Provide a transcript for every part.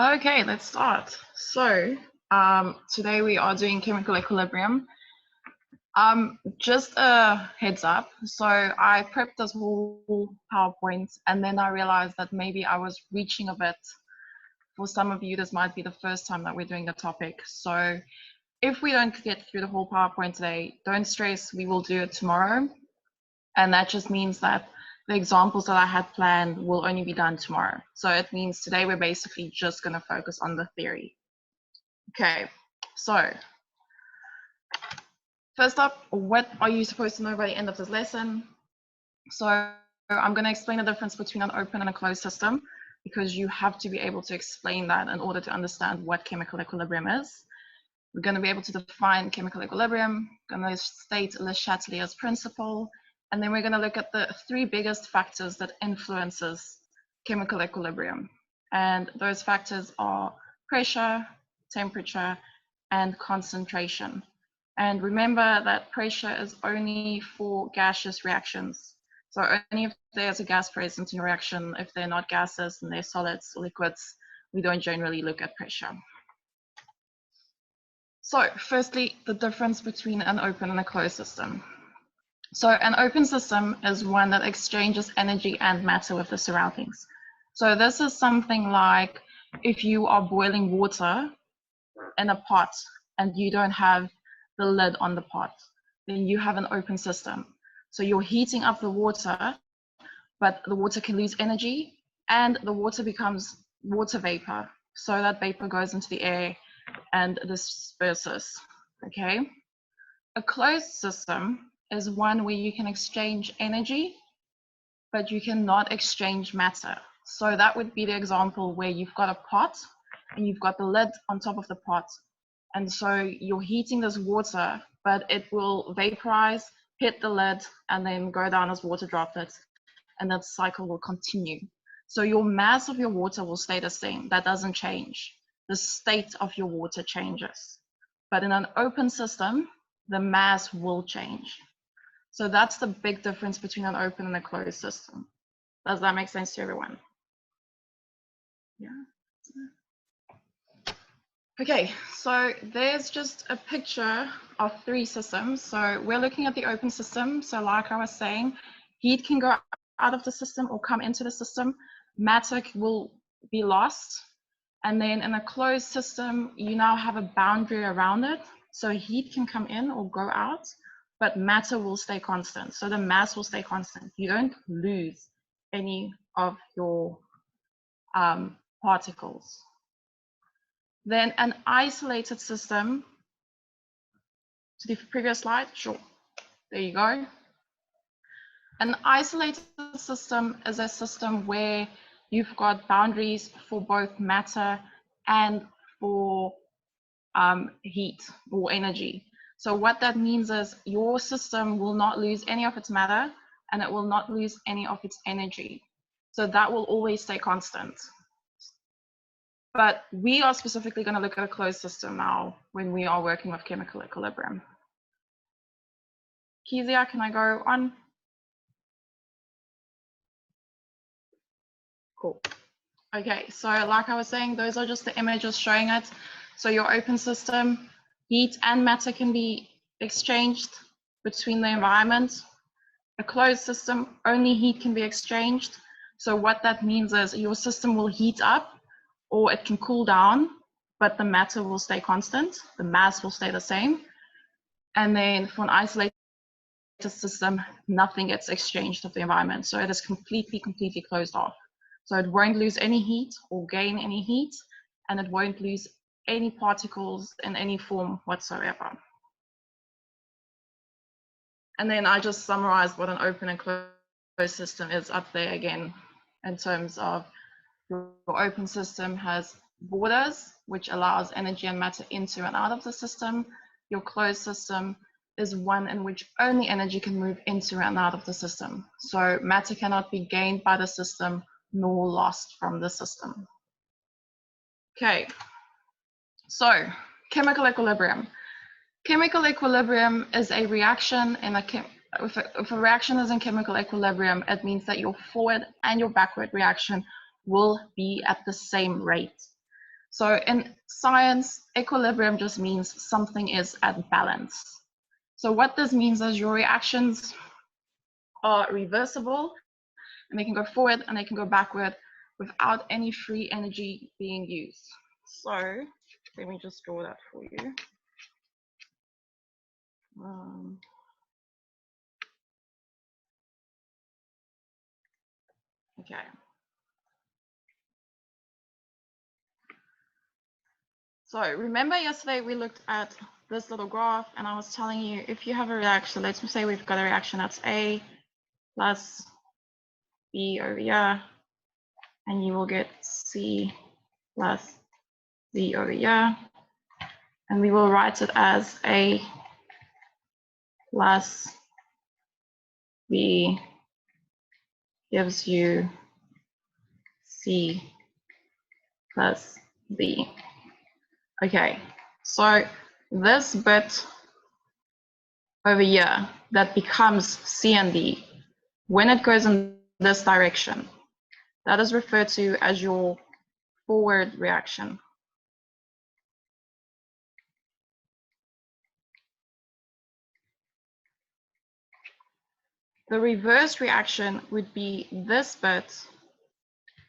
Okay, let's start. So today we are doing chemical equilibrium. Just a heads up. So I prepped this whole PowerPoint and then I realized that maybe I was reaching a bit. For some of you, this might be the first time that we're doing the topic. So if we don't get through the whole PowerPoint today, don't stress, we will do it tomorrow. And that just means that the examples that I had planned will only be done tomorrow. So it means today we're basically just going to focus on the theory. Okay, so first up, what are you supposed to know by the end of this lesson? So I'm going to explain the difference between an open and a closed system because you have to be able to explain that in order to understand what chemical equilibrium is. We're going to be able to define chemical equilibrium, going to state Le Chatelier's principle, and then we're going to look at the three biggest factors that influences chemical equilibrium. And those factors are pressure, temperature, and concentration. And remember that pressure is only for gaseous reactions. So only if there's a gas present in a reaction, if they're not gases and they're solids, liquids, we don't generally look at pressure. So firstly, the difference between an open and a closed system. So an open system is one that exchanges energy and matter with the surroundings. So this is something like if you are boiling water in a pot and you don't have the lid on the pot, then you have an open system. So you're heating up the water, but the water can lose energy and the water becomes water vapor. So that vapor goes into the air and disperses, okay? A closed system is one where you can exchange energy, but you cannot exchange matter. So that would be the example where you've got a pot and you've got the lid on top of the pot. And so you're heating this water, but it will vaporize, hit the lid, and then go down as water droplets, and that cycle will continue. So your mass of your water will stay the same. That doesn't change. The state of your water changes. But in an open system, the mass will change. So that's the big difference between an open and a closed system. Does that make sense to everyone? Yeah. Okay, so there's just a picture of three systems. So we're looking at the open system. So like I was saying, heat can go out of the system or come into the system. Matter will be lost. And then in a closed system, you now have a boundary around it. So heat can come in or go out, but matter will stay constant. So the mass will stay constant. You don't lose any of your particles. Then an isolated system, to the previous slide, sure, there you go. An isolated system is a system where you've got boundaries for both matter and for heat or energy. So what that means is your system will not lose any of its matter and it will not lose any of its energy. So that will always stay constant. But we are specifically going to look at a closed system now when we are working with chemical equilibrium. Kezia, can I go on? Cool. Okay, so like I was saying, those are just the images showing it. So your open system, heat and matter can be exchanged between the environment. A closed system, only heat can be exchanged. So what that means is your system will heat up or it can cool down, but the matter will stay constant. The mass will stay the same. And then for an isolated system, nothing gets exchanged of the environment. So it is completely closed off. So it won't lose any heat or gain any heat, and it won't lose any particles in any form whatsoever. And then I just summarized what an open and closed system is up there again, in terms of your open system has borders, which allows energy and matter into and out of the system. Your closed system is one in which only energy can move into and out of the system. So matter cannot be gained by the system nor lost from the system. Okay, so chemical equilibrium. Chemical equilibrium is a reaction in if a reaction is in chemical equilibrium, it means that your forward and your backward reaction will be at the same rate. So in science, equilibrium just means something is at balance. So what this means is your reactions are reversible, and they can go forward and they can go backward without any free energy being used. So let me just draw that for you. Okay. So remember yesterday we looked at this little graph and I was telling you if you have a reaction, let's say we've got a reaction that's A plus B over here, and you will get C plus D over here, and we will write it as A plus B gives you C plus D. Okay, so this bit over here that becomes C and D, when it goes in this direction, that is referred to as your forward reaction. The reverse reaction would be this bit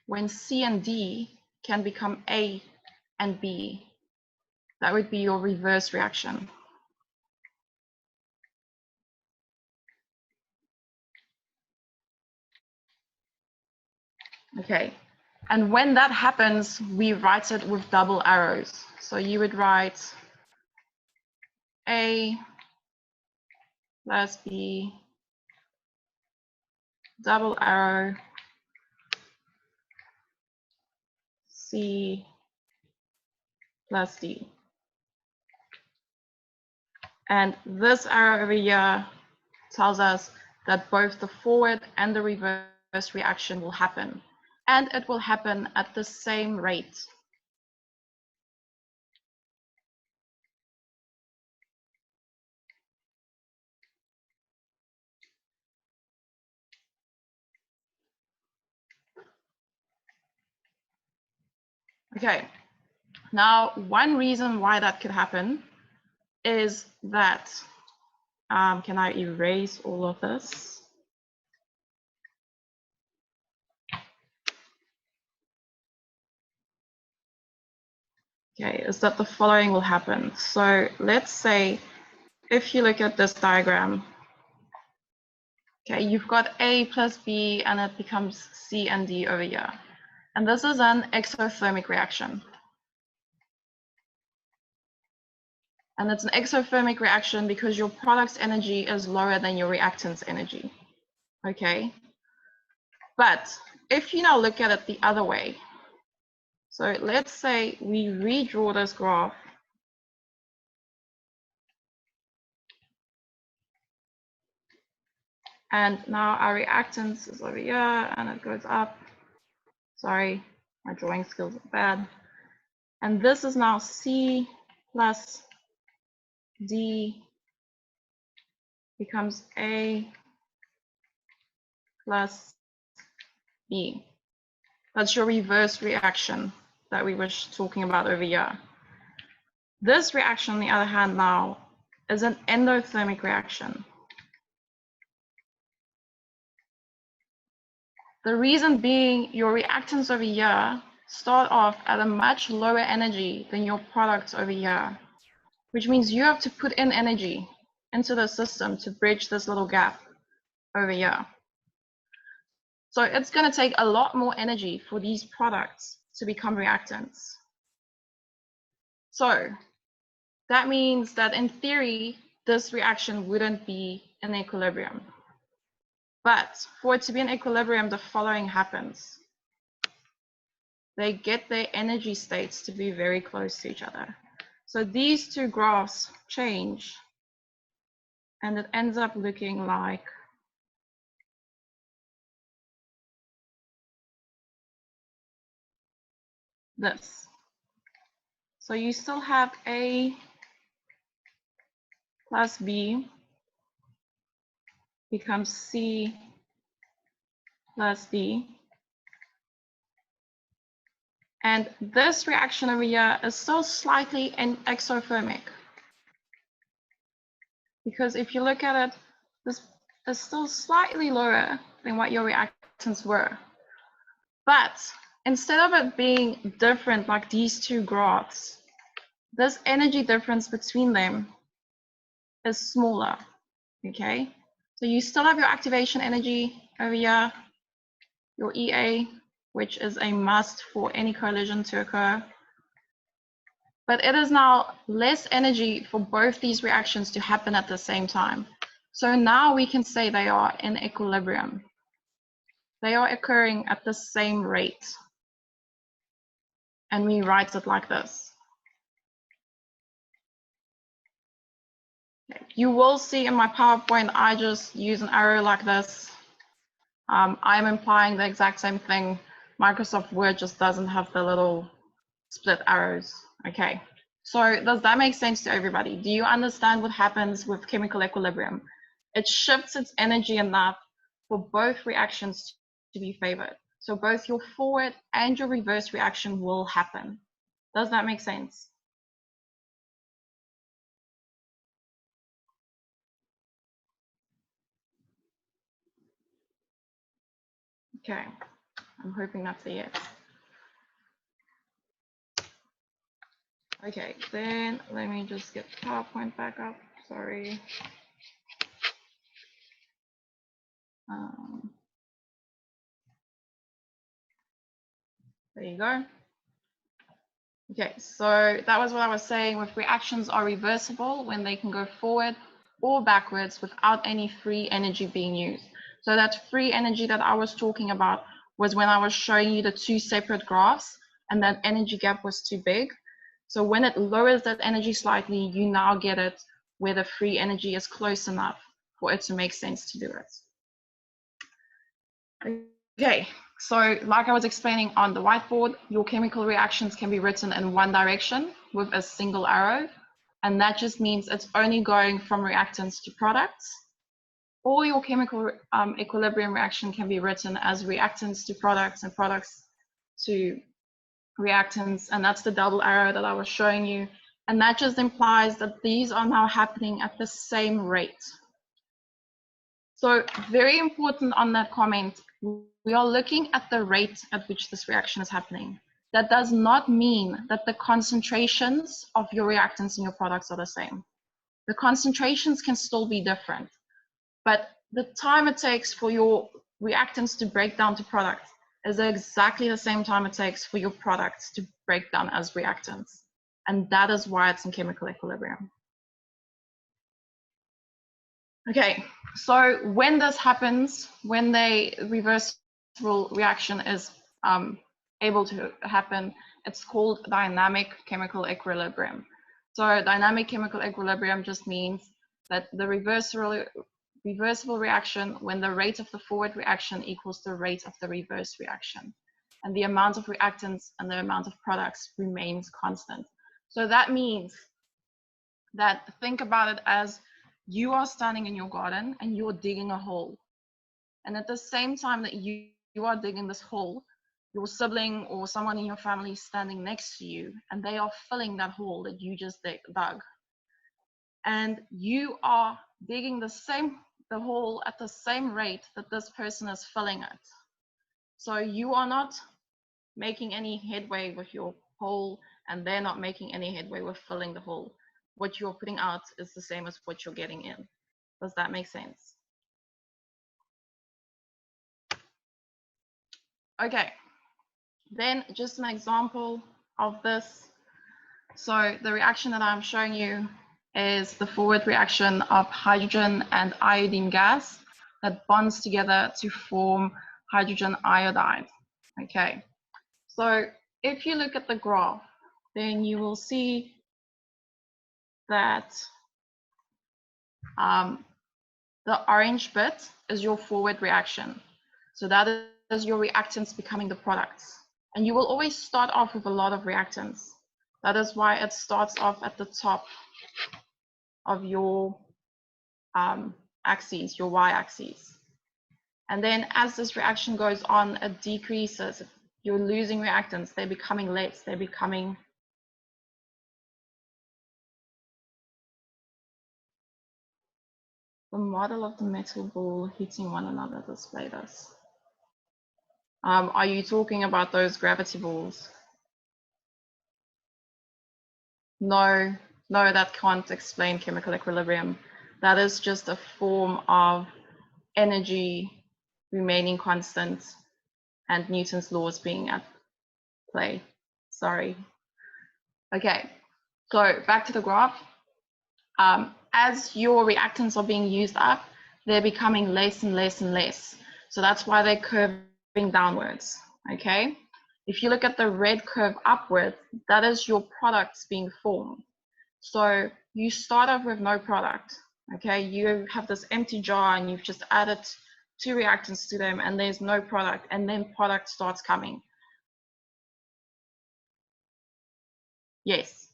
when C and D can become A and B. That would be your reverse reaction. Okay, and when that happens, we write it with double arrows. So you would write A plus B, double arrow, C plus D. And this arrow over here tells us that both the forward and the reverse reaction will happen. And it will happen at the same rate. Okay, now one reason why that could happen is that, can I erase all of this? Okay, is that the following will happen. So let's say if you look at this diagram, okay, you've got A plus B and it becomes C and D over here. And this is an exothermic reaction. And it's an exothermic reaction because your product's energy is lower than your reactant's energy. Okay. But if you now look at it the other way, so let's say we redraw this graph. And now our reactance is over here and it goes up. Sorry, my drawing skills are bad. And this is now C plus D becomes A plus B. That's your reverse reaction that we were talking about over here. This reaction, on the other hand, now is an endothermic reaction. The reason being your reactants over here start off at a much lower energy than your products over here, which means you have to put in energy into the system to bridge this little gap over here. So it's going to take a lot more energy for these products to become reactants. So that means that in theory, this reaction wouldn't be in equilibrium. But for it to be in equilibrium, the following happens. They get their energy states to be very close to each other. So these two graphs change, and it ends up looking like this. So you still have A plus B becomes C plus D. And this reaction over here is still slightly exothermic. Because if you look at it, this is still slightly lower than what your reactants were. But instead of it being different like these two graphs, this energy difference between them is smaller, okay? So you still have your activation energy over here, your EA, which is a must for any collision to occur. But it is now less energy for both these reactions to happen at the same time. So now we can say they are in equilibrium. They are occurring at the same rate. And we write it like this. Okay. You will see in my PowerPoint, I just use an arrow like this. I'm implying the exact same thing. Microsoft Word just doesn't have the little split arrows. Okay. So does that make sense to everybody? Do you understand what happens with chemical equilibrium? It shifts its energy enough for both reactions to be favored. So both your forward and your reverse reaction will happen. Does that make sense? Okay, I'm hoping that's a yes. Okay, then let me just get the PowerPoint back up. Sorry. There you go. Okay, so that was what I was saying with reactions are reversible when they can go forward or backwards without any free energy being used. So that free energy that I was talking about was when I was showing you the two separate graphs and that energy gap was too big. So when it lowers that energy slightly, you now get it where the free energy is close enough for it to make sense to do it. Okay, so like I was explaining on the whiteboard, your chemical reactions can be written in one direction with a single arrow. And that just means it's only going from reactants to products. Or your chemical equilibrium reaction can be written as reactants to products and products to reactants. And that's the double arrow that I was showing you. And that just implies that these are now happening at the same rate. So very important on that comment, we are looking at the rate at which this reaction is happening. That does not mean that the concentrations of your reactants in your products are the same. The concentrations can still be different, but the time it takes for your reactants to break down to products is exactly the same time it takes for your products to break down as reactants. And that is why it's in chemical equilibrium. Okay, so when this happens, when the reversible reaction is able to happen, it's called dynamic chemical equilibrium. So dynamic chemical equilibrium just means that the reversible reaction, when the rate of the forward reaction equals the rate of the reverse reaction, and the amount of reactants and the amount of products remains constant. So that means that, think about it as you are standing in your garden and you're digging a hole. And at the same time that you are digging this hole, your sibling or someone in your family is standing next to you and they are filling that hole that you just dug. And you are digging the hole at the same rate that this person is filling it. So you are not making any headway with your hole and they're not making any headway with filling the hole. What you're putting out is the same as what you're getting in. Does that make sense? Okay, then just an example of this. So the reaction that I'm showing you is the forward reaction of hydrogen and iodine gas that bonds together to form hydrogen iodide. Okay, so if you look at the graph, then you will see that the orange bit is your forward reaction. So that is your reactants becoming the products. And you will always start off with a lot of reactants. That is why it starts off at the top of your axes, your y-axis. And then as this reaction goes on, it decreases. you're losing reactants. They're becoming less. They're becoming the model of the metal ball hitting one another display this. Are you talking about those gravity balls? No, that can't explain chemical equilibrium. That is just a form of energy remaining constant and Newton's laws being at play. Sorry. Okay, so back to the graph. As your reactants are being used up, they're becoming less and less and less. So that's why they're curving downwards, okay? If you look at the red curve upward, that is your products being formed. So you start off with no product, okay? You have this empty jar and you've just added 2 reactants to them and there's no product, and then product starts coming. Yes.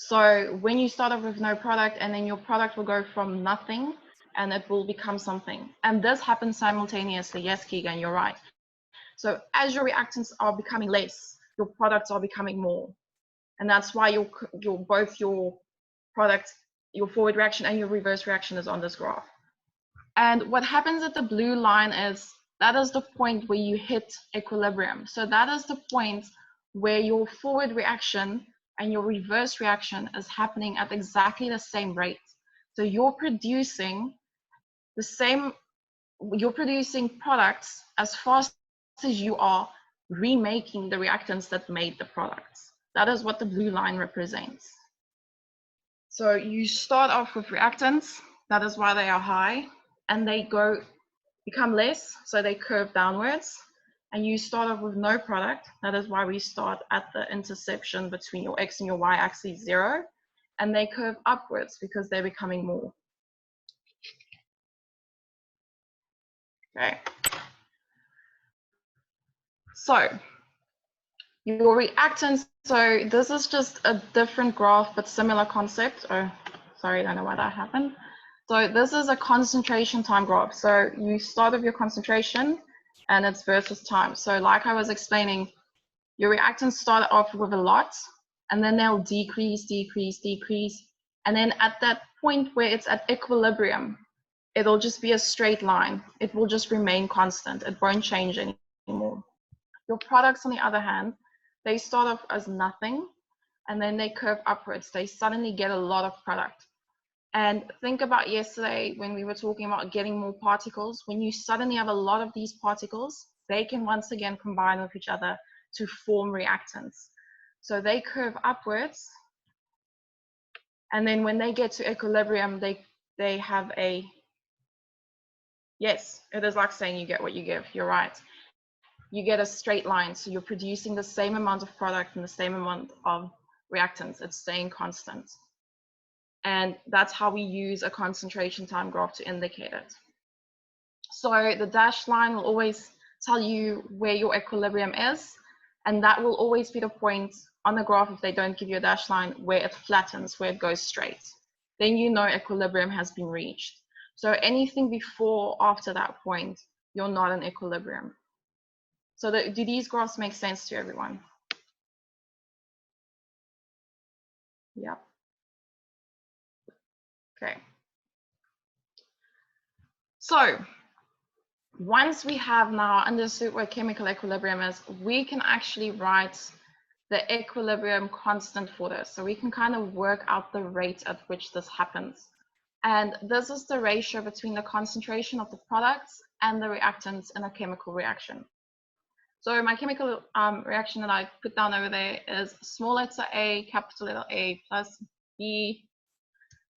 So when you start off with no product, and then your product will go from nothing and it will become something. And this happens simultaneously. Yes, Keegan, you're right. So as your reactants are becoming less, your products are becoming more. And that's why both your product, your forward reaction and your reverse reaction is on this graph. And what happens at the blue line is that is the point where you hit equilibrium. So that is the point where your forward reaction and your reverse reaction is happening at exactly the same rate. So you're producing products as fast as you are remaking the reactants that made the products. That is what the blue line represents. So you start off with reactants, that is why they are high, and they become less, so they curve downwards. And you start off with no product, that is why we start at the intersection between your X and your Y axis 0, and they curve upwards because they're becoming more. Okay. So your reactants, so this is just a different graph, but similar concept. Oh, sorry, I don't know why that happened. So this is a concentration time graph. So you start with your concentration and it's versus time. So like I was explaining, your reactants start off with a lot and then they'll decrease. And then at that point where it's at equilibrium, it'll just be a straight line. It will just remain constant. It won't change anymore. Your products, on the other hand, they start off as nothing and then they curve upwards. They suddenly get a lot of product. And think about yesterday when we were talking about getting more particles. When you suddenly have a lot of these particles, they can once again combine with each other to form reactants. So they curve upwards. And then when they get to equilibrium, they have a, yes, it is like saying you get what you give. You're right. You get a straight line. So you're producing the same amount of product and the same amount of reactants. It's staying constant. And that's how we use a concentration time graph to indicate it. So the dashed line will always tell you where your equilibrium is, and that will always be the point on the graph, if they don't give you a dashed line, where it flattens, where it goes straight. Then you know equilibrium has been reached. So anything before or after that point, you're not in equilibrium. So do these graphs make sense to everyone? Yeah. Okay. So once we have now understood what chemical equilibrium is, we can actually write the equilibrium constant for this. So we can kind of work out the rate at which this happens. And this is the ratio between the concentration of the products and the reactants in a chemical reaction. So my chemical reaction that I put down over there is small letter A, capital letter A plus B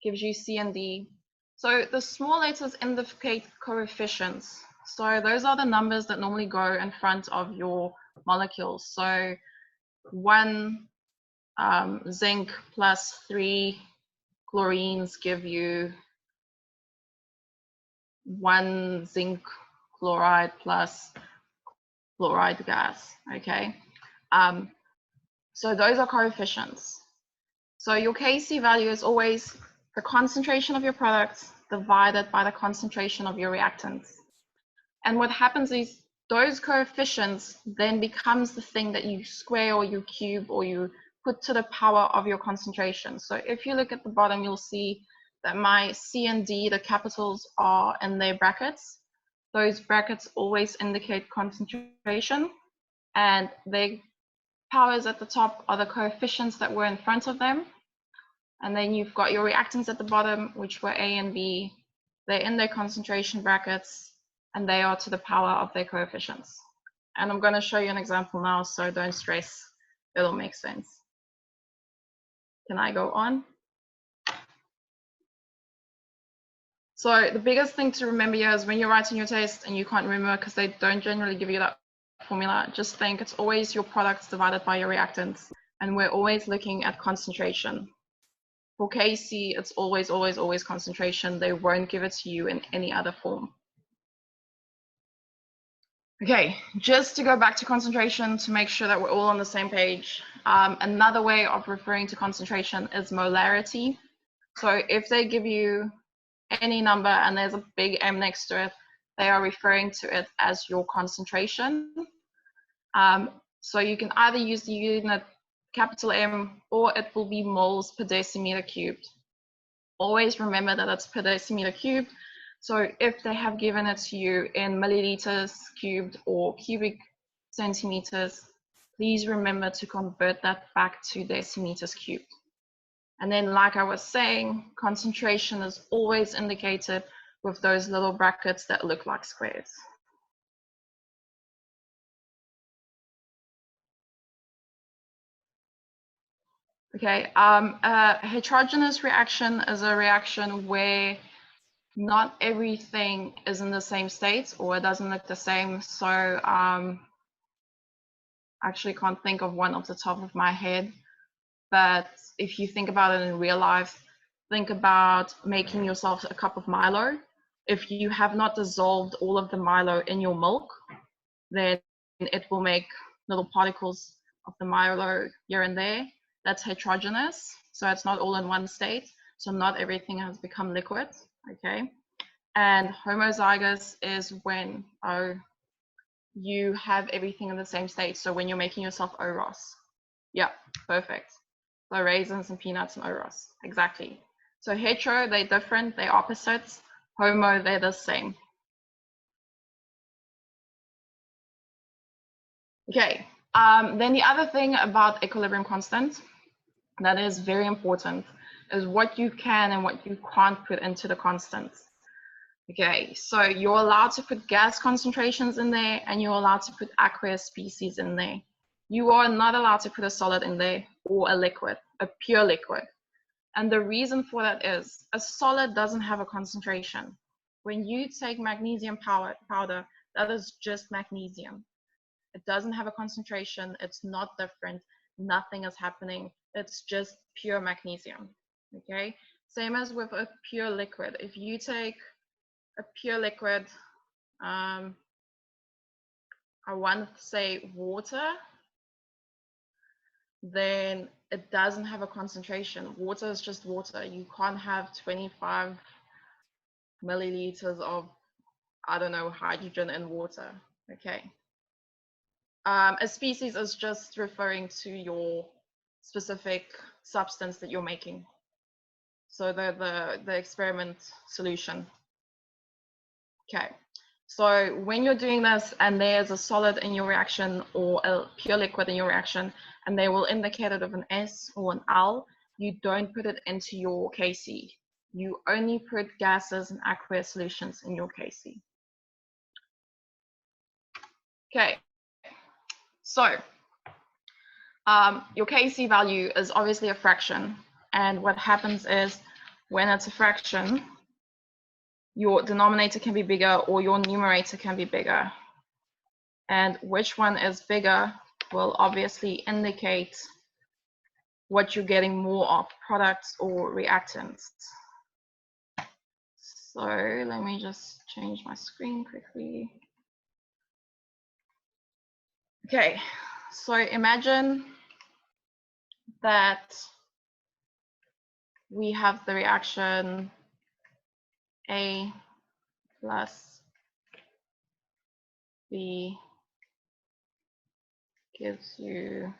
gives you C and D. So the small letters indicate coefficients. So those are the numbers that normally go in front of your molecules. So 1 zinc plus 3 chlorines give you 1 zinc chloride plus chloride gas, okay? So those are coefficients. So your Kc value is always the concentration of your products divided by the concentration of your reactants. And what happens is those coefficients then becomes the thing that you square or you cube or you put to the power of your concentration. So if you look at the bottom, you'll see that my C and D, the capitals, are in their brackets. Those brackets always indicate concentration, and their powers at the top are the coefficients that were in front of them. And then you've got your reactants at the bottom, which were A and B. They're in their concentration brackets, and they are to the power of their coefficients. And I'm going to show you an example now, so don't stress. It'll make sense. Can I go on? So the biggest thing to remember here is when you're writing your test and you can't remember because they don't generally give you that formula, just think it's always your products divided by your reactants. And we're always looking at concentration. For KC, it's always, always, always concentration. They won't give it to you in any other form. Okay, just to go back to concentration to make sure that we're all on the same page. Another way of referring to concentration is molarity. So if they give you any number and there's a big M next to it, they are referring to it as your concentration. So you can either use the unit capital M, or it will be moles per decimeter cubed. Always remember that it's per decimeter cubed. So if they have given it to you in milliliters cubed or cubic centimeters, please remember to convert that back to decimeters cubed. And then, like I was saying, concentration is always indicated with those little brackets that look like squares. Okay, a heterogeneous reaction is a reaction where not everything is in the same state or it doesn't look the same. So actually can't think of one off the top of my head, but if you think about it in real life, think about making yourself a cup of Milo. If you have not dissolved all of the Milo in your milk, then it will make little particles of the Milo here and there. That's heterogeneous, so it's not all in one state. So not everything has become liquid, okay? And homozygous is when you have everything in the same state. So when you're making yourself Oros. Yeah, perfect. So raisins and peanuts and Oros, exactly. So hetero, they're different, they're opposites. Homo, they're the same. Okay, then the other thing about equilibrium constant that is very important is what you can and what you can't put into the constants. Okay, so you're allowed to put gas concentrations in there and you're allowed to put aqueous species in there. You are not allowed to put a solid in there or a liquid, a pure liquid. And the reason for that is a solid doesn't have a concentration. When you take magnesium powder, that is just magnesium. It doesn't have a concentration. It's not different. Nothing is happening. It's just pure magnesium. Okay. Same as with a pure liquid. If you take a pure liquid, I want to say water, then it doesn't have a concentration. Water is just water. You can't have 25 milliliters of, I don't know, hydrogen in water. Okay. A species is just referring to your specific substance that you're making. So the experiment solution. Okay. So when you're doing this and there's a solid in your reaction or a pure liquid in your reaction, and they will indicate it with an S or an L, you don't put it into your KC. You only put gases and aqueous solutions in your KC. Okay. So your KC value is obviously a fraction. And what happens is when it's a fraction, your denominator can be bigger or your numerator can be bigger. And which one is bigger will obviously indicate what you're getting more of, products or reactants. So let me just change my screen quickly. Okay, so imagine that we have the reaction A plus B gives you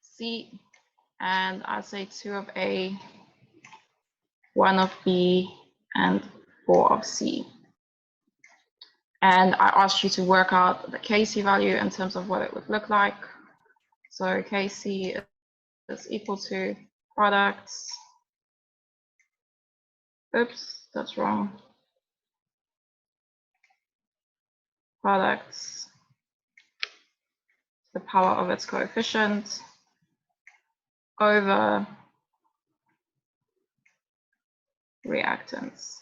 C, and I say 2 of A, 1 of B, and 4 of C. And I asked you to work out the Kc value in terms of what it would look like. So Kc is equal to products. Oops, that's wrong. Products, the power of its coefficient, over reactants.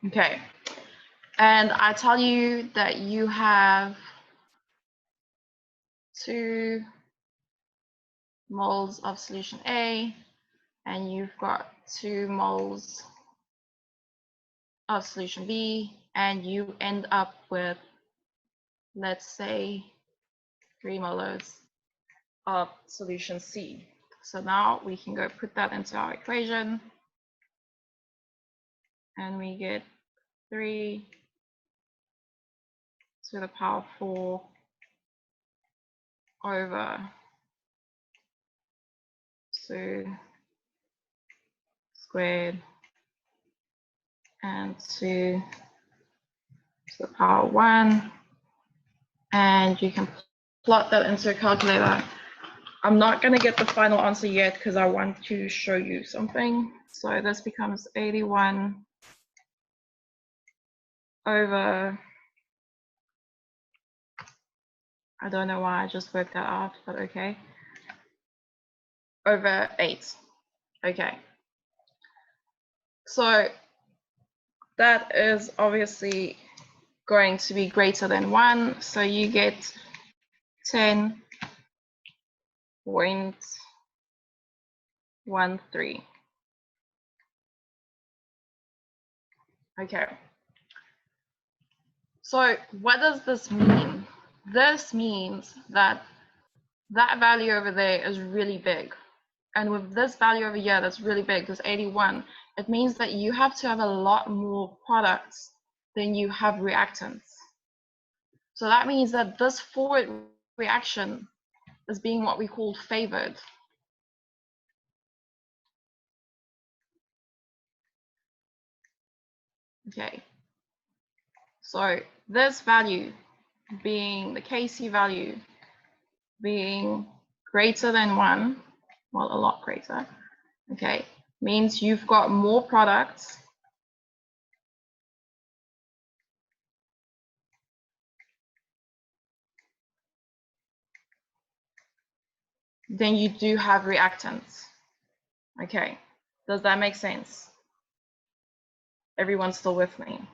Okay, and I tell you that you have 2 moles of solution A, and you've got 2 moles of solution B, and you end up with, let's say, 3 molars of solution C. So now we can go put that into our equation, and we get 3 to the power 4 over 2 squared and 2 to the power 1. And you can plot that into a calculator. I'm not going to get the final answer yet because I want to show you something. So this becomes 81 over, I don't know why I just worked that out, but okay, over 8. Okay. So that is obviously going to be greater than 1. So you get 10.13. Okay. So what does this mean? This means that that value over there is really big. And with this value over here that's really big, this 81, it means that you have to have a lot more products than you have reactants. So that means that this forward reaction is being what we call favored. Okay. So this value being the Kc value being greater than 1, well, a lot greater, okay, means you've got more products than you do have reactants. Okay, does that make sense? Everyone's still with me?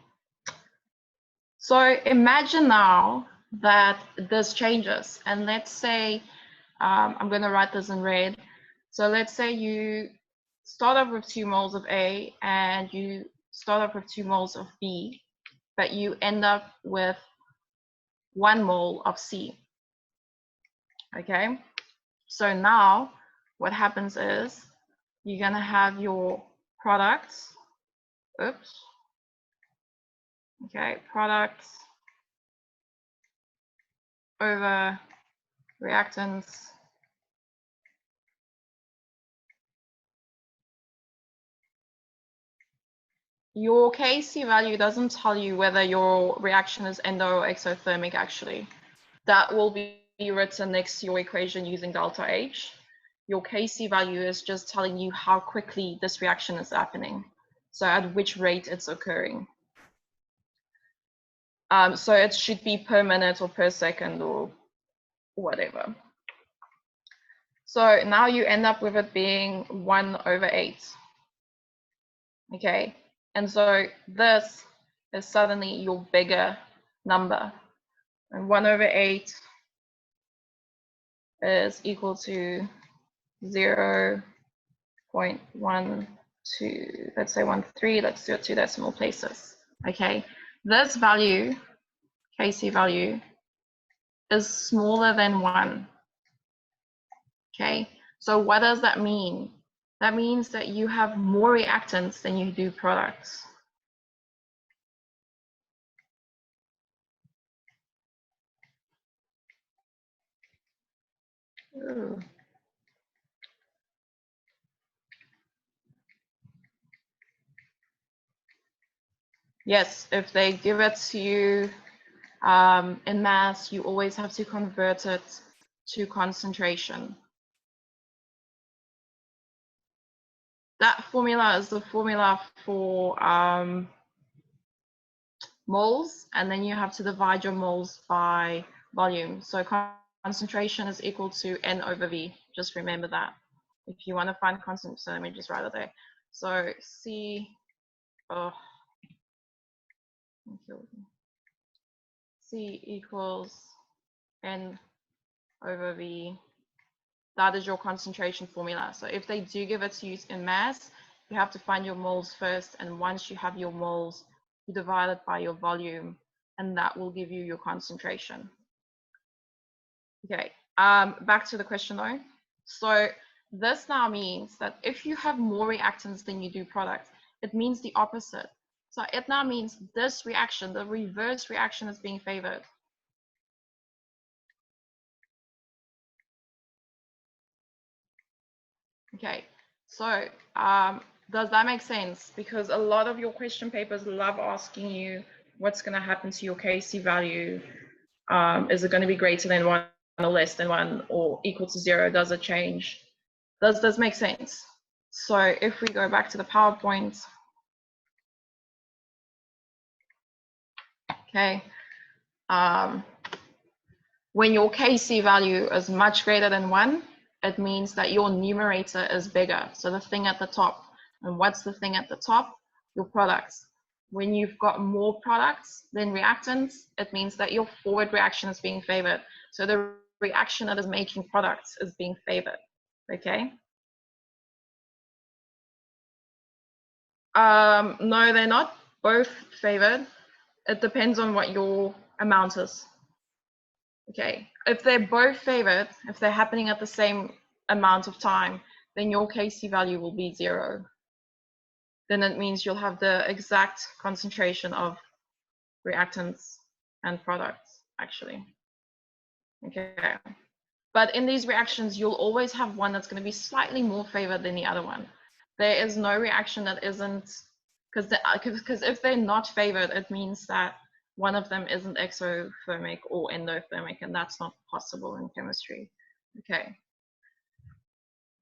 So imagine now that this changes, and let's say, I'm going to write this in red. So let's say you start off with 2 moles of A and you start off with 2 moles of B, but you end up with 1 mole of C. Okay, so now what happens is you're going to have your products, oops, okay, products over reactants your Kc value doesn't tell you whether your reaction is endo or exothermic actually. That will be written next to your equation using delta H. Your Kc value is just telling you how quickly this reaction is happening. So at which rate it's occurring. So it should be per minute or per second or whatever. So now you end up with it being 1 over 8. Okay, and so this is suddenly your bigger number. And 1 over 8 is equal to 0.12, let's say 13, let's do it 2 decimal places. Okay, this value, Kc value, is smaller than 1. Okay, so what does that mean? That means that you have more reactants than you do products. Ooh. Yes, if they give it to you in mass, you always have to convert it to concentration. That formula is the formula for moles, and then you have to divide your moles by volume. So concentration is equal to N over V. Just remember that. If you want to find constant, so let me just write it there. So C, oh, C equals N over V. That is your concentration formula. So if they do give it to you in mass, you have to find your moles first. And once you have your moles, you divide it by your volume, and that will give you your concentration. Okay, back to the question though. So this now means that if you have more reactants than you do products, it means the opposite. So it now means this reaction, the reverse reaction, is being favored. Okay, so does that make sense? Because a lot of your question papers love asking you what's going to happen to your Kc value. Is it going to be greater than 1 or less than 1 or equal to 0? Does it change? Does this make sense? So if we go back to the PowerPoint, okay, when your Kc value is much greater than 1, it means that your numerator is bigger. So the thing at the top. And what's the thing at the top? Your products. When you've got more products than reactants, it means that your forward reaction is being favored. So the reaction that is making products is being favored. Okay? No, they're not both favored. It depends on what your amount is. Okay, if they're both favored, if they're happening at the same amount of time, then your Kc value will be 0. Then it means you'll have the exact concentration of reactants and products, actually. Okay, but in these reactions, you'll always have one that's going to be slightly more favored than the other one. There is no reaction that isn't, because if they're not favored, it means that one of them isn't exothermic or endothermic, and that's not possible in chemistry. Okay.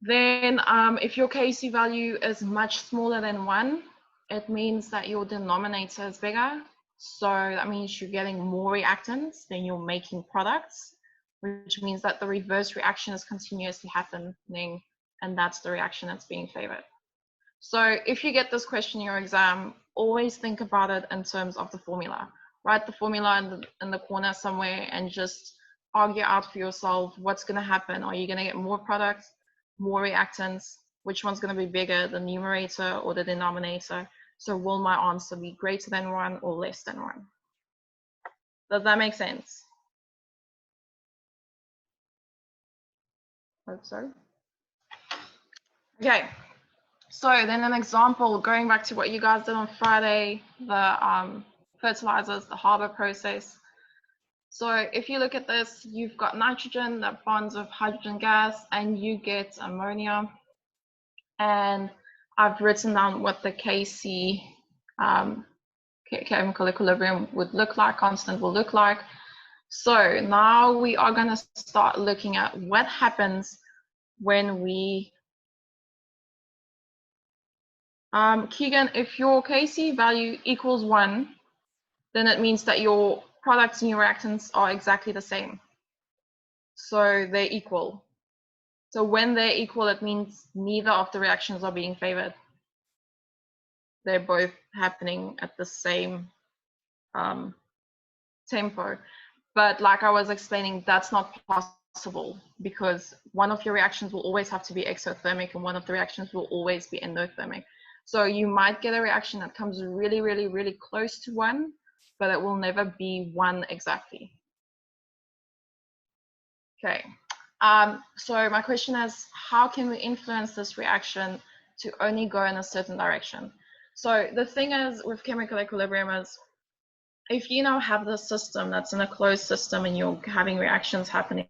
Then if your Kc value is much smaller than 1, it means that your denominator is bigger. So that means you're getting more reactants than you're making products, which means that the reverse reaction is continuously happening, and that's the reaction that's being favored. So if you get this question in your exam, always think about it in terms of the formula. Write the formula in the corner somewhere and just argue out for yourself what's going to happen. Are you going to get more products, more reactants? Which one's going to be bigger, the numerator or the denominator? So will my answer be greater than 1 or less than 1? Does that make sense? Hope so. Okay. So then an example, going back to what you guys did on Friday, the fertilizers, the Haber process. So if you look at this, you've got nitrogen that bonds with hydrogen gas, and you get ammonia. And I've written down what the Kc chemical equilibrium would look like, constant will look like. So now we are going to start looking at what happens when we Keegan, if your Kc value equals 1, then it means that your products and your reactants are exactly the same. So they're equal. So when they're equal, it means neither of the reactions are being favored. They're both happening at the same tempo. But like I was explaining, that's not possible because one of your reactions will always have to be exothermic and one of the reactions will always be endothermic. So you might get a reaction that comes really, really, really close to 1, but it will never be 1 exactly. Okay, so my question is, how can we influence this reaction to only go in a certain direction? So the thing is with chemical equilibrium is, if you now have this system that's in a closed system and you're having reactions happening,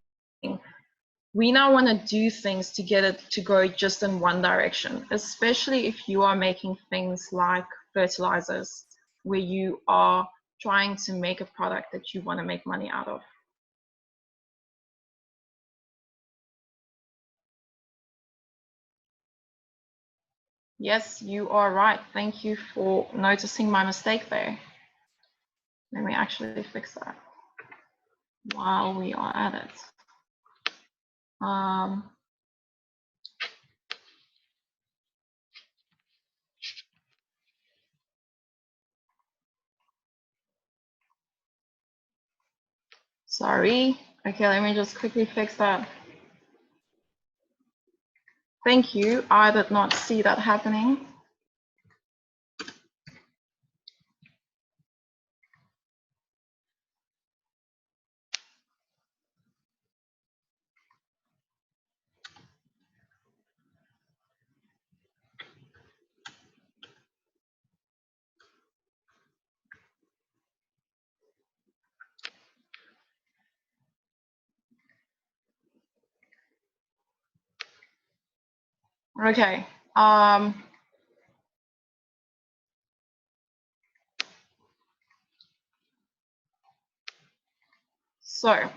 we now want to do things to get it to go just in one direction, especially if you are making things like fertilizers, where you are trying to make a product that you want to make money out of. Yes, you are right. Thank you for noticing my mistake there. Let me actually fix that while we are at it. Sorry. Okay, let me just quickly fix that. Thank you. I did not see that happening. Okay. So,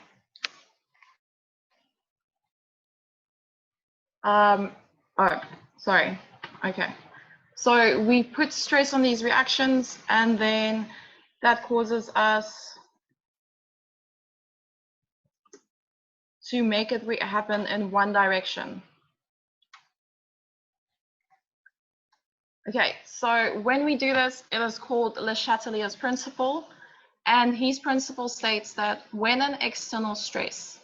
oh, sorry. Okay. So we put stress on these reactions, and then that causes us to make it happen in one direction. Okay, so when we do this, it is called Le Chatelier's principle. And his principle states that when an external stress,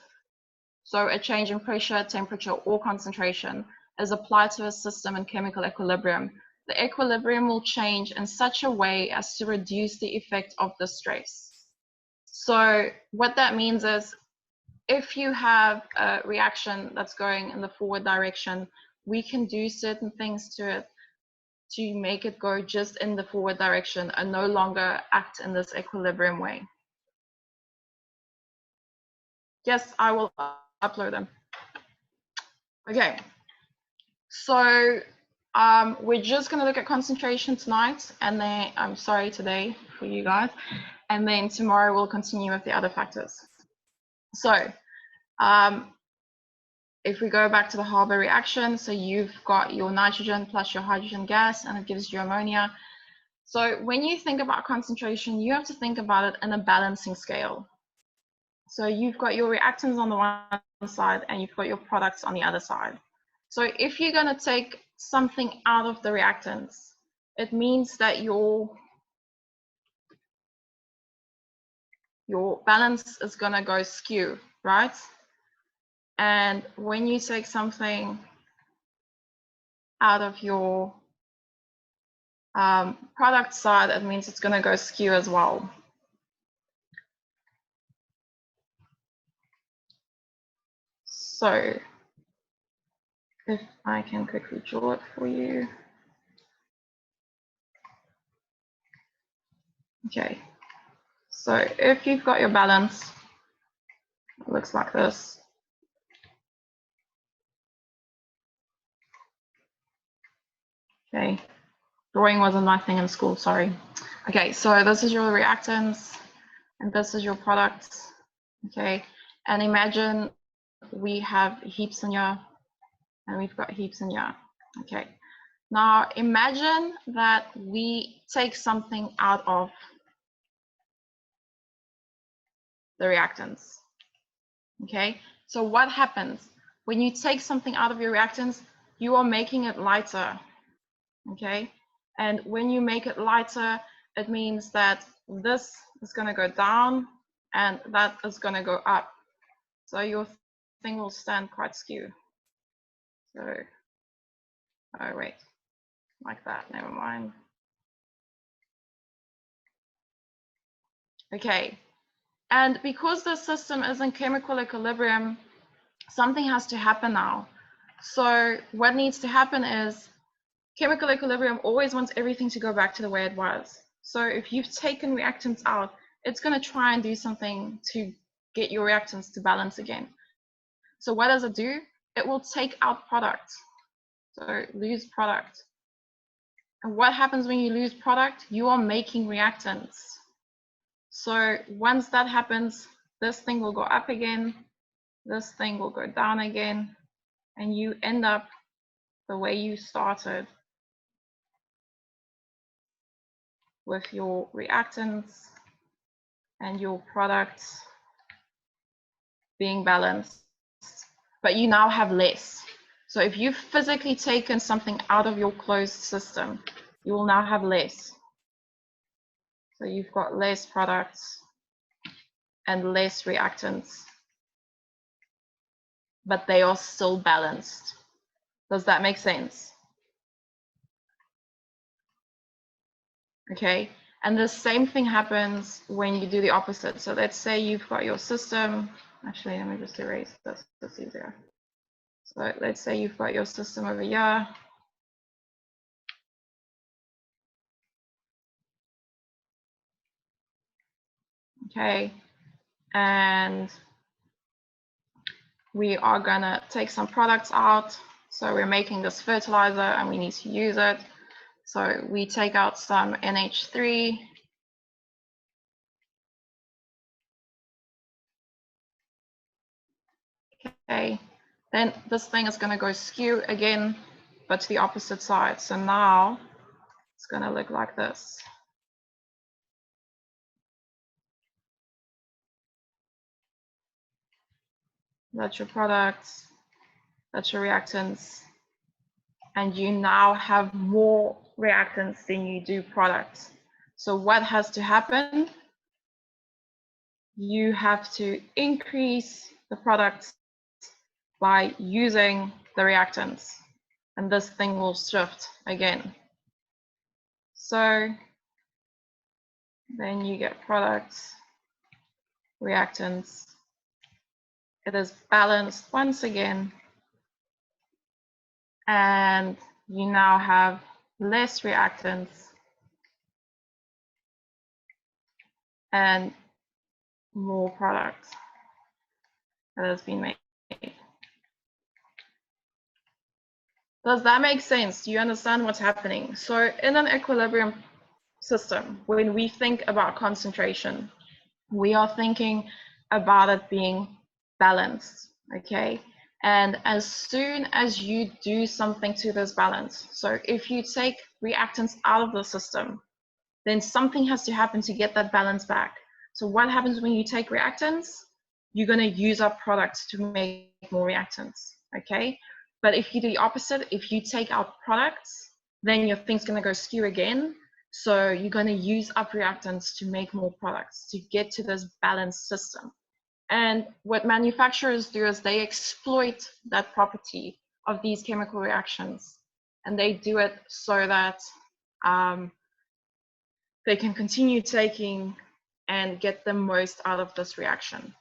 so a change in pressure, temperature, or concentration, is applied to a system in chemical equilibrium, the equilibrium will change in such a way as to reduce the effect of the stress. So what that means is, if you have a reaction that's going in the forward direction, we can do certain things to it to make it go just in the forward direction and no longer act in this equilibrium way. Yes, I will upload them. Okay, so we're just going to look at concentration tonight, and then I'm sorry today for you guys, and then tomorrow we'll continue with the other factors. So if we go back to the Haber reaction, so you've got your nitrogen plus your hydrogen gas, and it gives you ammonia. So when you think about concentration, you have to think about it in a balancing scale. So you've got your reactants on the one side and you've got your products on the other side. So if you're going to take something out of the reactants, it means that your balance is going to go skew, right? And when you take something out of your product side, it means it's going to go skew as well. So if I can quickly draw it for you. Okay, so if you've got your balance, it looks like this. Okay, drawing wasn't my thing in school, sorry. Okay, so this is your reactants and this is your products. Okay, and imagine we have heaps in here and we've got heaps in here. Okay, now imagine that we take something out of the reactants. Okay, so what happens when you take something out of your reactants? You are making it lighter. Okay, and when you make it lighter, it means that this is going to go down and that is going to go up. So your thing will stand quite skew. So, oh wait, like that, never mind. Okay, and because the system is in chemical equilibrium, something has to happen now. So what needs to happen is chemical equilibrium always wants everything to go back to the way it was. So if you've taken reactants out, it's going to try and do something to get your reactants to balance again. So what does it do? It will take out product. So lose product. And what happens when you lose product? You are making reactants. So once that happens, this thing will go up again, this thing will go down again, and you end up the way you started with your reactants and your products being balanced, but you now have less. So if you've physically taken something out of your closed system, you will now have less. So you've got less products and less reactants, but they are still balanced. Does that make sense? Okay, and the same thing happens when you do the opposite. So let's say you've got your system. Actually, let me just erase this. That's easier. So let's say you've got your system over here. Okay, and we are gonna take some products out. So we're making this fertilizer and we need to use it. So we take out some NH3. Okay, then this thing is gonna go skew again, but to the opposite side. So now it's gonna look like this. That's your products, that's your reactants, and you now have more reactants than you do products. So what has to happen? You have to increase the products by using the reactants, and this thing will shift again. So then you get products, reactants. It is balanced once again, and you now have less reactants and more product that has been made. Does that make sense? Do you understand what's happening? So in an equilibrium system, when we think about concentration, we are thinking about it being balanced, okay? And as soon as you do something to this balance, so if you take reactants out of the system, then something has to happen to get that balance back. So what happens when you take reactants? You're going to use up products to make more reactants, okay? But if you do the opposite, if you take out products, then your thing's going to go skew again. So you're going to use up reactants to make more products to get to this balanced system. And what manufacturers do is they exploit that property of these chemical reactions, and they do it so that they can continue taking and get the most out of this reaction.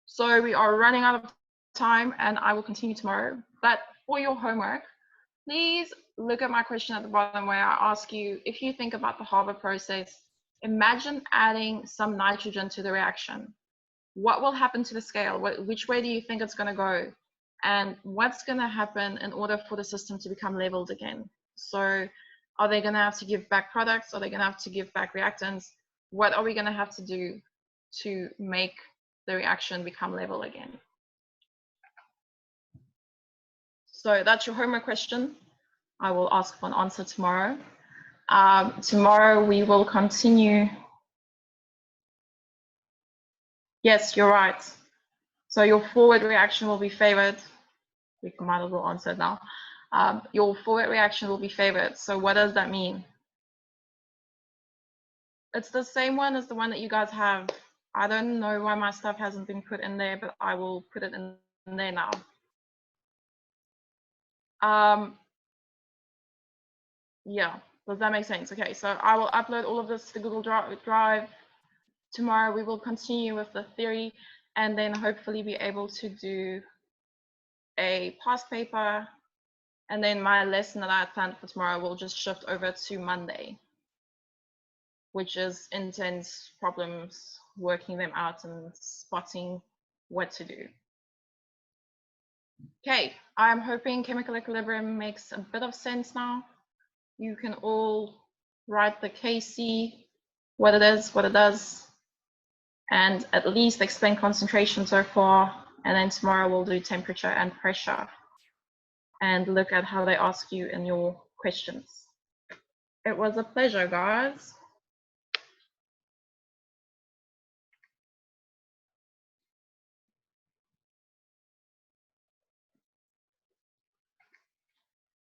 So we are running out of time and I will continue tomorrow. But for your homework, please look at my question at the bottom where I ask you, if you think about the Haber process, imagine adding some nitrogen to the reaction. What will happen to the scale? Which way do you think it's going to go? And what's going to happen in order for the system to become leveled again? So are they going to have to give back products? Are they going to have to give back reactants? What are we going to have to do to make the reaction become level again? So that's your homework question. I will ask for an answer tomorrow. Tomorrow we will continue. Yes, you're right. So your forward reaction will be favored. We might as well answer it now. Your forward reaction will be favored. So what does that mean? It's the same one as the one that you guys have. I don't know why my stuff hasn't been put in there, but I will put it in there now. Yeah, does that make sense? Okay, so I will upload all of this to Google Drive. Tomorrow we will continue with the theory and then hopefully be able to do a past paper, and then my lesson that I had planned for tomorrow will just shift over to Monday, which is intense problems, working them out and spotting what to do. Okay, I'm hoping chemical equilibrium makes a bit of sense now. You can all write the KC, what it is, what it does, and at least explain concentration so far. And then tomorrow we'll do temperature and pressure and look at how they ask you in your questions. It was a pleasure, guys.